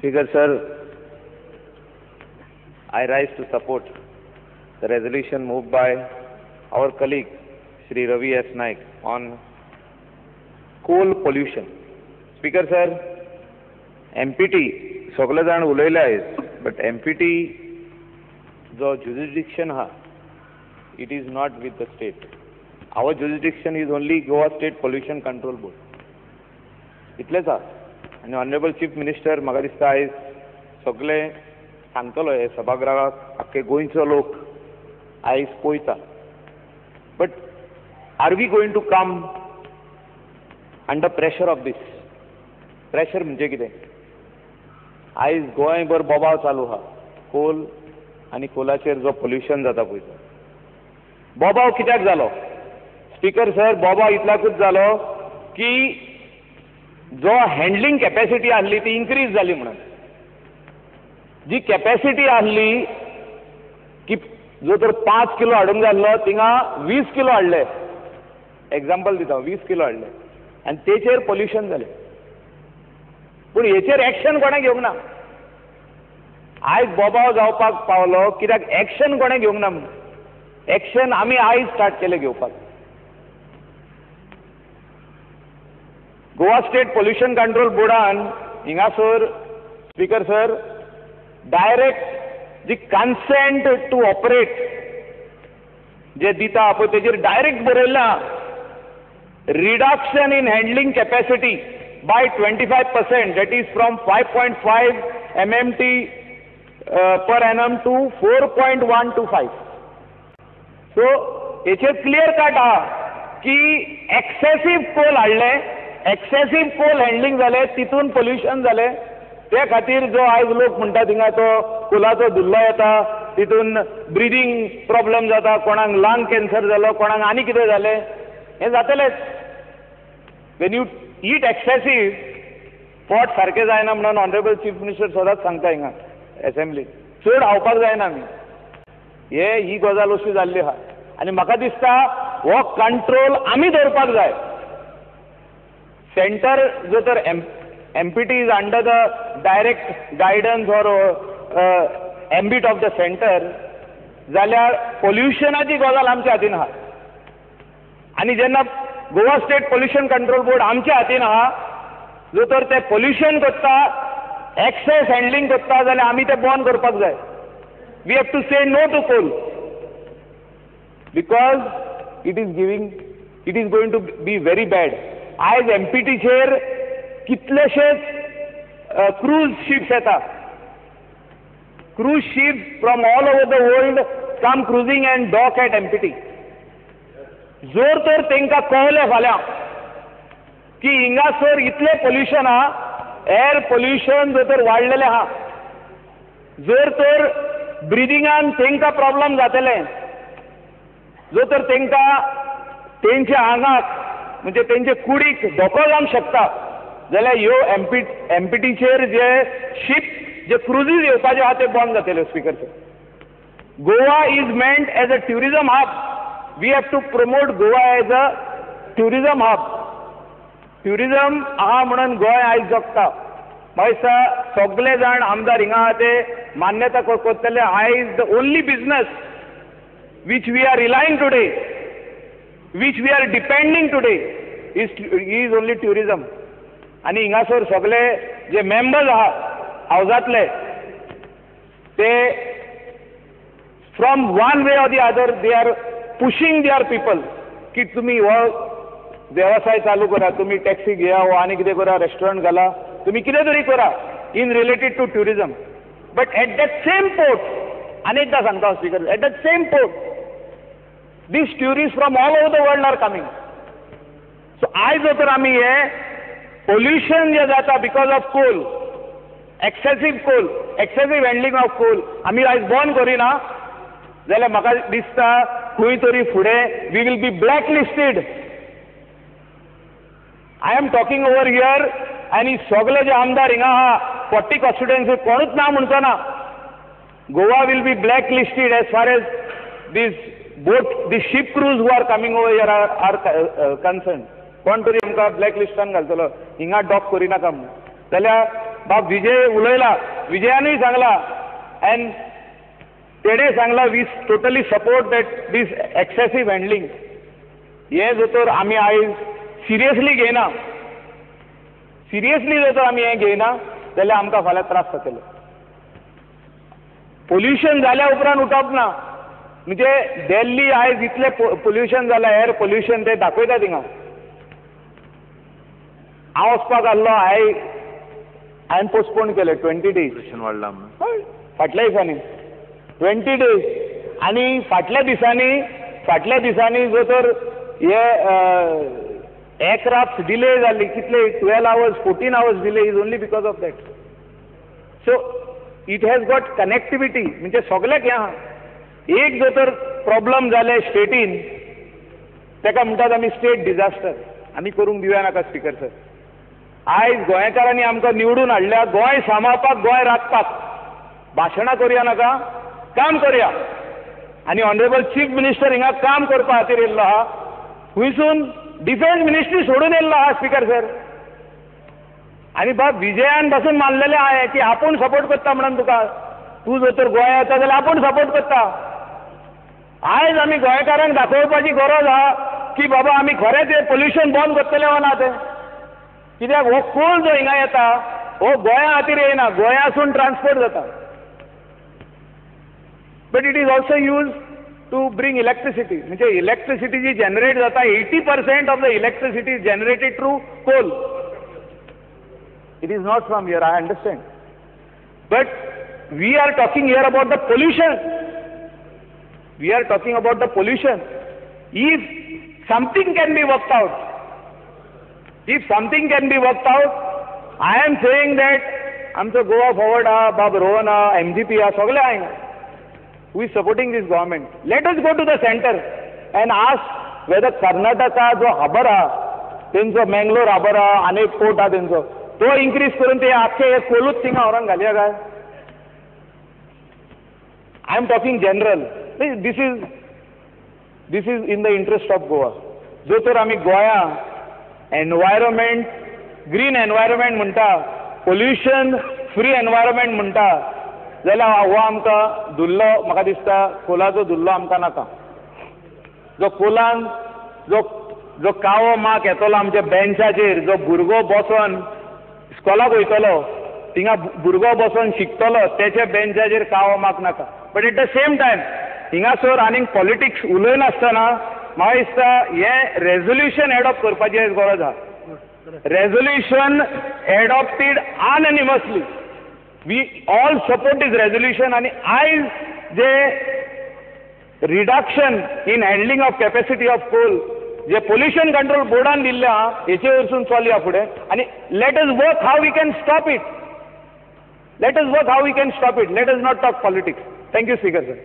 Speaker sir, I rise to support the resolution moved by our colleague Shri Ravi S. Naik on coal pollution. Speaker sir, MPT सगळे जाण उलयले आहेत, but MPT जो jurisdiction ha, it is not with the state. Our jurisdiction is only Goa State Pollution Control Board. इतलेच हा. आणि honourable chief minister म्हाका दिसता आयज सगळे सांगतलो हे सभागृहाक आख्खे गोंयचो लोक आयज पळयता. But are we going to come under pressure of this? Pressure म्हणजे कितें? आयज गोंयभर बोबाव चालू हा कोल आनी कोलाचेर जो पोल्युशन जाता पळय तो. बोबाव कित्याक जालो? स्पीकर सर, बोबाव इतल्याकूच जालो की जो हँडलिंग कॅपॅसिटी आसली ती इन्क्रीज जाली म्हणून. जी कॅपॅसिटी आसली की जो तर 5 किलो हाडूंक जाय आसलो थिंगा 20 किलो हाडले. एग्जाम्पल दिता, 20 किलो हाडले आनी तेचेर पोल्युशन जालें. पूण हेचेर एक्शन कोणें घेवंक ना. आयज बोबाव जावपाक पावलो कित्याक एक्शन कोणें घेवंक ना. एक्शन आमी आयज स्टार्ट केलें घेवपाक. गोवा स्टेट पोल्युशन कंट्रोल बोर्डान हिंगासर स्पीकर सर डायरेक्ट जी कन्सेंट टू ऑपरेट जे दिता पळय तेजेर डायरेक्ट बरयला reduction in handling capacity by 25%, that is from 5.5 MMT per annum to 4.125. So हेचेर क्लियर कट आहा की एक्सेसिव कोल हाडले, एक्सेसिव कोल हँडलिंग जाले, तितून पोल्युशन जाले. ते खातीर जो आयज लोक म्हणटा थिंगा तो कोलाचो धुल्लो येता, तितून ब्रिदींग प्रॉब्लेम जाता, कोणाक लंग कॅन्सर जालो, कोणाक आनी कितें जालें, हें जातलेंच. वेन यू ईट एक्सेसिव पोट सारकें जायना म्हणून ऑनरेबल चीफ मिनिस्टर सदांच सांगता हिंगा असेंब्लीत चड खावपाक जायना आमी. ही गजाल अशी जाल्ली आहा आनी म्हाका दिसता हो कंट्रोल आमी दवरपाक जाय. सेंटर जो तर MPT is under the direct guidance or ambit of the centre, जाल्यार पोल्युशनाची गजाल आमच्या हातीन आहा. आनी जेन्ना Goa state pollution control board आमच्या हातीन आहा, जो तर ते पोल्युशन करता, एक्सेस हँडलिंग करता, जाल्यार आमी ते बंद करपाक जाय. We have to say no to coal because it is going to be very bad. आयज MPTचेर कितलेशेच क्रूज शिप्स येता. Cruise ships from all over the world come cruising and dock at MPT. जोर तर तेंकां कळलें फाल्यां की हिंगासर इतलें पोल्युशन आहा, एअर पोल्युशन जर तर वाडलेलें आहा, जर तर ब्रिदिंगान तेंकां प्रॉब्लेम जातलें, जर तर तेंकां तेंच्या आंगाक म्हणजे तेंचे कुडीक धोको जावंक शकता, जाल्यार ह्यो MPTचेर जे शिप जे क्रुजीस येवपाचे आहा ते बंद जातले. Speaker sir, Goa is meant as a tourism hub. We have to promote Goa as a tourism hub. Tourism आहा म्हणून गोंय आयज जगता. म्हाका सगळे जाण आमदार हिंगा आहा ते मान्यता करतले. आयज the only business which we are relying today, which we are depending today is only tourism. आनी हिंगासर सगळे जे मेंबर्स आहा हावजातले ते from one way or the other they are pushing their people की तुम्ही हो व्यवसाय चालू करा, तुम्ही टॅक्सी घेया, हो आनी कितें करा, रेस्टॉरंट घाला, तुम्ही कितें तरी करा in related to tourism. But at that same port, अनेकदा सांगता speaker, at that same port this tourist from all over the world are coming. So आयज तर आमी हे पोल्युशन जे जाता because of coal, excessive handling of coal आमी आयज बंद करिना जाल्यार म्हाका दिसता खंय तरी फुडें we will be black listed. I am talking over here आनी सगळे जे आमदार हिंगा आहा 40 कॉन्स्टिट्युएन्सी कोणूच ना म्हणचो ना. Goa will be black listed as far as this boat, this ship cruise who are coming over here are concern. कोण तरी आमकां ब्लॅक लिस्टान घालतलो हिंगा डॉक करिनाका म्हणून. जाल्यार बाब विजय उलयला, विजयानूय सांगला अँड तेणे सांगला we totally support that this excessive handling. हे जर तर आमी आयज सिरियसली घेयना, सिरियसली जर तर आमी हें घेयना जाल्यार आमकां फाल्यां त्रास जातले. पोल्युशन जाल्या उपरांत उठप ना. म्हणजे दिल्ली आयज इतलें पोल्युशन जालां, एअर पोल्युशन ते दाखयता थिंगा. हांव वचपाक आसलो, हांवें पोस्टपोन केलें 20 days. वाडला फाटल्या दिसांनी 20 days. आनी फाटल्या दिसांनी जर तर हे एअरक्राफ्ट डिले जाल्ली, कितले 12 hours 14 hours delay is only because of that. So it has got connectivity. म्हणजे सगळ्याक हें आहा. एक जर तर प्रॉब्लम जाले स्टेटीन, ताका म्हणटात आमी स्टेट डिझास्टर. आमी करूंक दिवया नाका स्पिकर सर. आयज गोंयकारांनी आमकां निवडून हाडल्या गोंय सांबाळपाक, गोंय राखपाक. भाशणां करुया नाका, काम करुया. आनी ऑनरेबल चीफ मिनिस्टर हिंगा काम करपा खातीर येयल्लो आहा. खुंयसून डिफेन्स मिनिस्ट्री सोडून येयल्लो आहा स्पिकर सर. आनी बाब विजयान पासून मानलेलें हांवें की आपूण सपोर्ट करता म्हणून तुका. तूं जर तर गोंया येता जाल्यार आपूण सपोर्ट करता. आयज आमी गोंयकारांक दाखोवपाची गरज आहा की बाबा आमी खरेंच हें पोल्युशन बंद करतले वा ना तें. कित्याक हो कोल जो हिंगा येता हो गोंया खातीर येयना, गोंयासून ट्रान्सपोर्ट जाता. But it is also use to bring electricity. म्हणजे इलेक्ट्रिसिटी जी जनरेट जाता 80% of the electricity is generated through coal. It is not from here, I understand. But we are talking here about the pollution. We are talking about the pollution. If something can be worked out, I am saying that आमचो Goa forward आहा, बाब रोहन आहा, MGP आहा, सगळे आहा. Who is supporting this government? Let us go to the center and ask whether Karnataka जो हाबर आहा, तेंचो मंगलोर हाबर आहा, आनी एक पोर्ट आहा तेंचो, तो इन्क्रीज करून ते आख्खे कोलूच थिंगा व्हरोन घालया काय. I am talking general. This is in the interest of Goa. जो तर आमी गोंया एनवायरमेंट, ग्रीन एनवायरमेंट म्हणटा, पोल्युशन फ्री एनवायरमेंट म्हणटा, जाल्यार हो आमकां धुल्लो, म्हाका दिसता कोलाचो धुल्लो आमकां नाका. जो कोलान जो कावो माक येतलो आमच्या बेंचाचेर, जो भुरगो बसोन इस्कॉलाक वयतलो, थिंगा भुरगो बसोन शिकतलो, तेच्या बेंचाचेर कावो माक नाका. But at the same time हिंगासर आनीक पॉलिटिक्स उलयनासतना म्हाका दिसता हें रेजोल्युशन एडॉप्ट करपाची आयज गरज आहा. Resolution adopted unanimously. We all support this resolution. आनी आयज जे reduction in handling of capacity of coal जे पोल्युशन कंट्रोल बोर्डान दिल्लें आहा, हेचे वरसून चलया फुडें. आनी let us work how we can stop it. Let us not talk politics. Thank you, Speaker sir.